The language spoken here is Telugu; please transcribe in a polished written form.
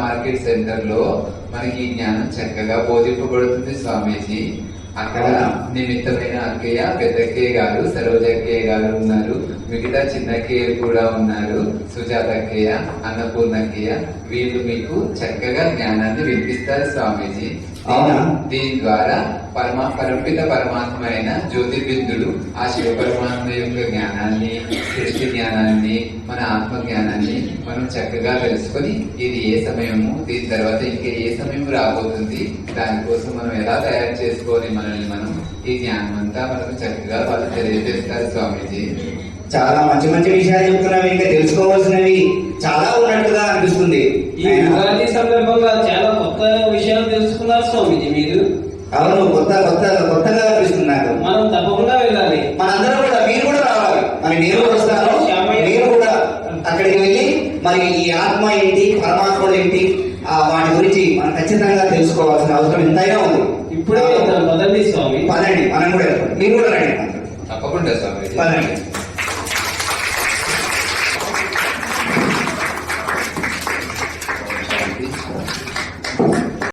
మార్కెట్ సెంటర్ లో మనకి ఈ జ్ఞానం చక్కగా బోధింపబడుతుంది స్వామీజీ. అక్కడ నిమిత్తమైన అక్కయ్య, పెద్దక్కయ్య గారు, సరోజక్కయ్య గారు ఉన్నారు. మిగతా చిన్నక్కయ్య కూడా ఉన్నారు, సుజాత అక్కయ్య, అన్నపూర్ణక్కయ్య. వీళ్ళు మీకు చక్కగా జ్ఞానాన్ని వినిపిస్తారు స్వామీజీ. దీని ద్వారా పరపిత పరమాత్మ అయిన జ్యోతిర్బిందుడు ఆ శివ పరమాత్మ యొక్క జ్ఞానాన్ని, సృష్టి జ్ఞానాన్ని, మన ఆత్మ జ్ఞానాన్ని మనం చక్కగా తెలుసుకొని ఇది ఏ సమయము, దీని తర్వాత ఇంకా ఏ సమయం రాబోతుంది, దానికోసం మనం ఎలా తయారు చేసుకోవాలి మనల్ని మనం, ఈ జ్ఞానం అంతా మనకు చక్కగా వాళ్ళు తెలియజేస్తారు స్వామీజీ. చాలా మంచి మంచి విషయాలు చెప్తున్నవి, ఇంకా తెలుసుకోవాల్సినవి చాలా ఉన్నట్టుగా అనిపిస్తుంది. ఈ ఉగాది సందర్భంగా చాలా కొత్త విషయాలు తెలుసుకున్నారు స్వామీజీ మీరు. అవును, కొత్తగా అనిపిస్తున్నారు. మనం తప్పకుండా వెళ్ళాలి. మనందరం కూడా, మీరు కూడా రావాలి. మరి నేను కూడా వస్తాను, మీరు కూడా అక్కడికి వెళ్ళి మరి ఈ ఆత్మ ఏంటి, పరమాత్ముడు ఏంటి, వాటి గురించి మనం ఖచ్చితంగా తెలుసుకోవాల్సిన అవసరం ఎంతైనా ఉంది. ఇప్పుడే మొదటి స్వామి, పదండి, మనం కూడా వెళ్తాం. మీరు కూడా రండి. తప్పకుండా స్వామి. పదండి.